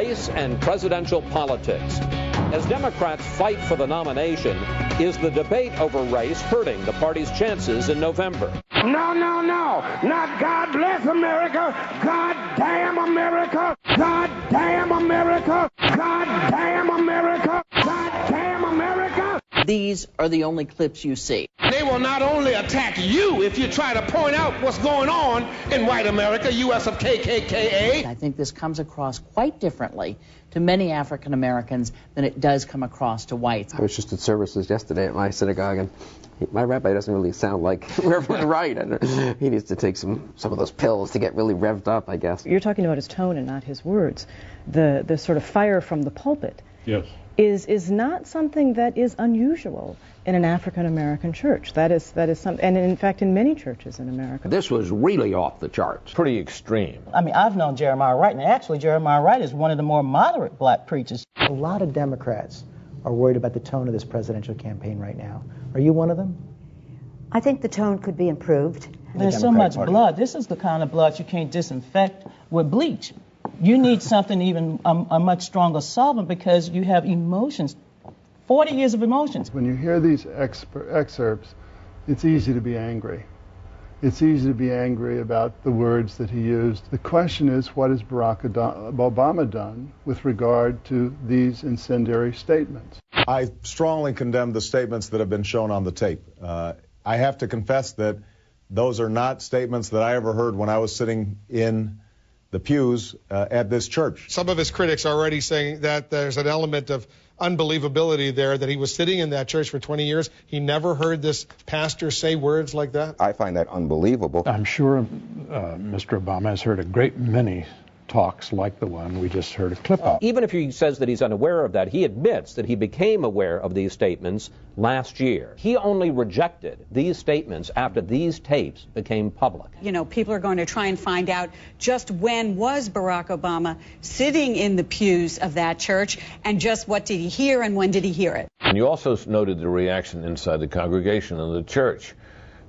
race and presidential politics. As Democrats fight for the nomination, is the debate over race hurting the party's chances in November? No, no, no. Not God bless America. God damn America. God damn America. God damn America. God damn America. These are the only clips you see. They will not only attack you if you try to point out what's going on in white America, U.S. of KKKA. I think this comes across quite differently to many African Americans than it does come across to whites. I was just at services yesterday at my synagogue, and my rabbi doesn't really sound like Reverend Wright. He needs to take some of those pills to get really revved up, I guess. You're talking about his tone and not his words. The sort of fire from the pulpit. Yes. Is not something that is unusual in an African American church. That is something, and in fact in many churches in America. This was really off the charts. Pretty extreme. I mean, I've known Jeremiah Wright, and actually Jeremiah Wright is one of the more moderate black preachers. A lot of Democrats are worried about the tone of this presidential campaign right now. Are you one of them? I think the tone could be improved. There's so much blood. This is the kind of blood you can't disinfect with bleach. You need something even a much stronger solvent because you have emotions, 40 years of emotions. When you hear these excerpts, it's easy to be angry. It's easy to be angry about the words that he used. The question is, what has Barack Obama done with regard to these incendiary statements? I strongly condemn the statements that have been shown on the tape. I have to confess that those are not statements that I ever heard when I was sitting in the pews at this church. Some of his critics are already saying that there's an element of unbelievability there, that he was sitting in that church for 20 years. He never heard this pastor say words like that. I find that unbelievable. I'm sure Mr. Obama has heard a great many talks like the one we just heard a clip of. Even if he says that he's unaware of that, he admits that he became aware of these statements last year. He only rejected these statements after these tapes became public. You know, people are going to try and find out just when was Barack Obama sitting in the pews of that church, and just what did he hear and when did he hear it. And you also noted the reaction inside the congregation of the church.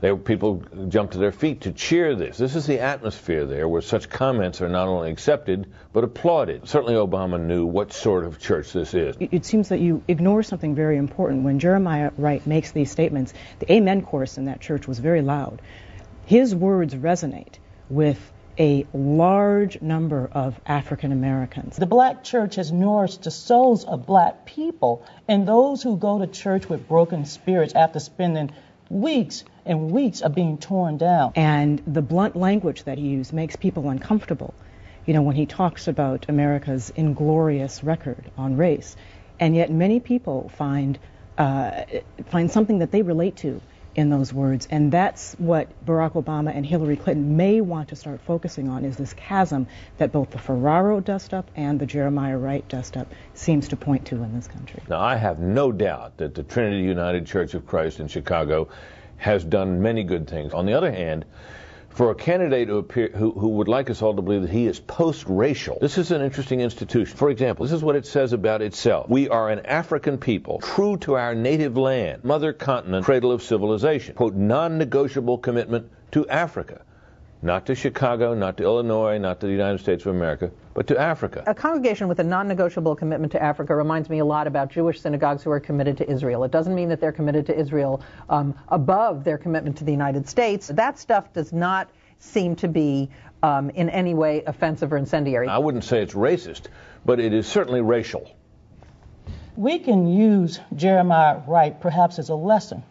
People jumped to their feet to cheer this. This is the atmosphere there where such comments are not only accepted, but applauded. Certainly Obama knew what sort of church this is. It seems that you ignore something very important. When Jeremiah Wright makes these statements, the Amen chorus in that church was very loud. His words resonate with a large number of African Americans. The black church has nourished the souls of black people, and those who go to church with broken spirits after spending weeks and weeks of being torn down. And the blunt language that he used makes people uncomfortable. You know, when he talks about America's inglorious record on race, and yet many people find something that they relate to in those words, and that's what Barack Obama and Hillary Clinton may want to start focusing on, is this chasm that both the Ferraro dust-up and the Jeremiah Wright dust-up seems to point to in this country. Now, I have no doubt that the Trinity United Church of Christ in Chicago has done many good things. On the other hand, for a candidate who would like us all to believe that he is post-racial, this is an interesting institution. For example, this is what it says about itself. We are an African people, true to our native land, mother continent, cradle of civilization. Quote, non-negotiable commitment to Africa. Not to Chicago, not to Illinois, not to the United States of America, but to Africa. A congregation with a non-negotiable commitment to Africa reminds me a lot about Jewish synagogues who are committed to Israel. It doesn't mean that they're committed to Israel above their commitment to the United States. That stuff does not seem to be in any way offensive or incendiary. I wouldn't say it's racist, but it is certainly racial. We can use Jeremiah Wright perhaps as a lesson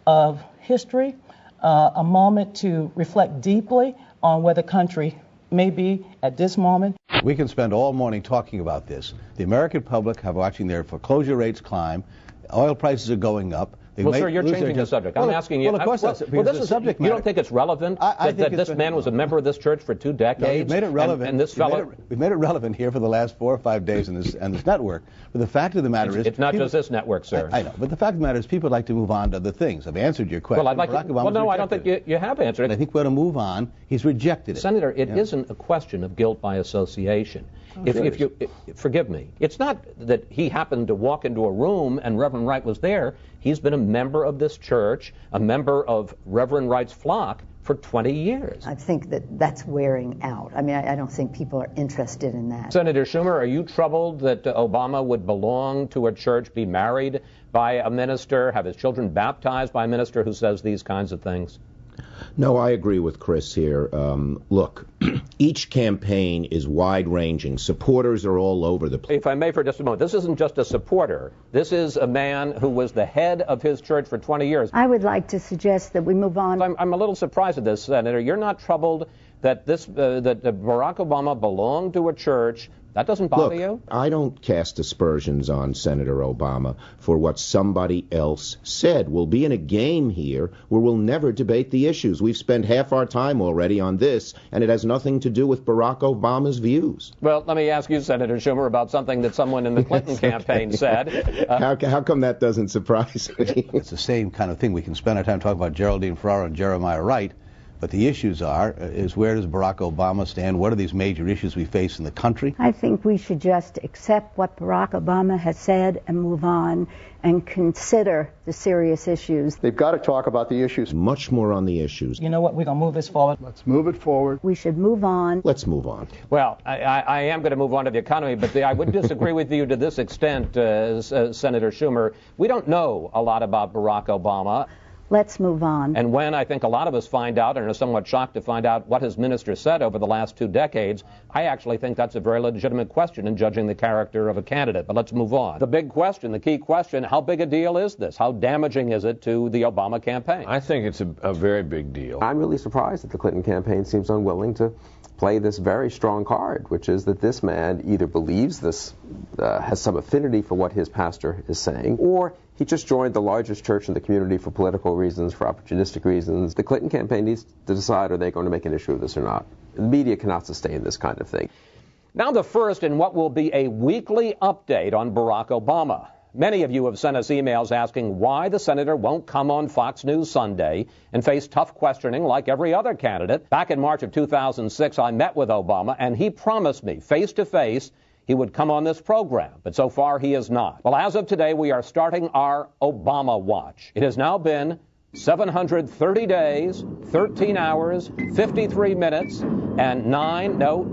of history, a moment to reflect deeply on where the country may be at this moment. We can spend all morning talking about this. The American public are watching their foreclosure rates climb. Oil prices are going up. Well, sir, you're changing the subject. I'm asking you. Well, of course, this is subject matter. You don't think it's relevant that this man was a member of this church for 2 decades? No, you've made it relevant. And this fellow... We've made it relevant here for the last 4 or 5 days in this network. But the fact of the matter is... It's not just this network, sir. I know. But the fact of the matter is people like to move on to other things. I've answered your question. Well, I'd like to... Well, no, I don't think you have answered it. I think we ought to move on. He's rejected it. Senator, it isn't a question of guilt by association. Forgive me, it's not that he happened to walk into a room and Reverend Wright was there. He's been a member of this church, a member of Reverend Wright's flock for 20 years. I think that's wearing out. I mean, I don't think people are interested in that. Senator Schumer, are you troubled that Obama would belong to a church, be married by a minister, have his children baptized by a minister who says these kinds of things? No, I agree with Chris here. Look, each campaign is wide-ranging. Supporters are all over the place. If I may for just a moment, this isn't just a supporter. This is a man who was the head of his church for 20 years. I would like to suggest that we move on. I'm a little surprised at this, Senator. You're not troubled that that Barack Obama belonged to a church. That doesn't bother you? I don't cast aspersions on Senator Obama for what somebody else said. We'll be in a game here where we'll never debate the issues. We've spent half our time already on this, and it has nothing to do with Barack Obama's views. Well, let me ask you, Senator Schumer, about something that someone in the Clinton campaign said. How come that doesn't surprise me? It's the same kind of thing. We can spend our time talking about Geraldine Ferraro and Jeremiah Wright. But the issues is where does Barack Obama stand? What are these major issues we face in the country? I think we should just accept what Barack Obama has said and move on and consider the serious issues. They've got to talk about the issues. Much more on the issues. You know what? We're going to move this forward. Let's move it forward. We should move on. Let's move on. Well, I am going to move on to the economy, but I would disagree with you to this extent, Senator Schumer. We don't know a lot about Barack Obama. Let's move on. And when I think a lot of us find out and are somewhat shocked to find out what his minister said over the last 2 decades, I actually think that's a very legitimate question in judging the character of a candidate. But let's move on. The big question, the key question, how big a deal is this? How damaging is it to the Obama campaign? I think it's a very big deal. I'm really surprised that the Clinton campaign seems unwilling to play this very strong card, which is that this man either believes this, has some affinity for what his pastor is saying, or he just joined the largest church in the community for political reasons, for opportunistic reasons. The Clinton campaign needs to decide, are they going to make an issue of this or not? The media cannot sustain this kind of thing. Now the first in what will be a weekly update on Barack Obama. Many of you have sent us emails asking why the senator won't come on Fox News Sunday and face tough questioning like every other candidate. Back in March of 2006, I met with Obama, and he promised me face-to-face he would come on this program, but so far he has not. Well, as of today, we are starting our Obama Watch. It has now been 730 days, 13 hours, 53 minutes, and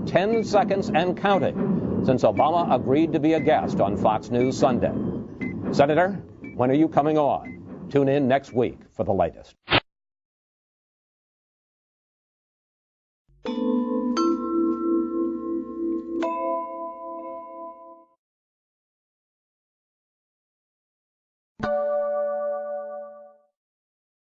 10 seconds and counting since Obama agreed to be a guest on Fox News Sunday. Senator, when are you coming on? Tune in next week for the latest.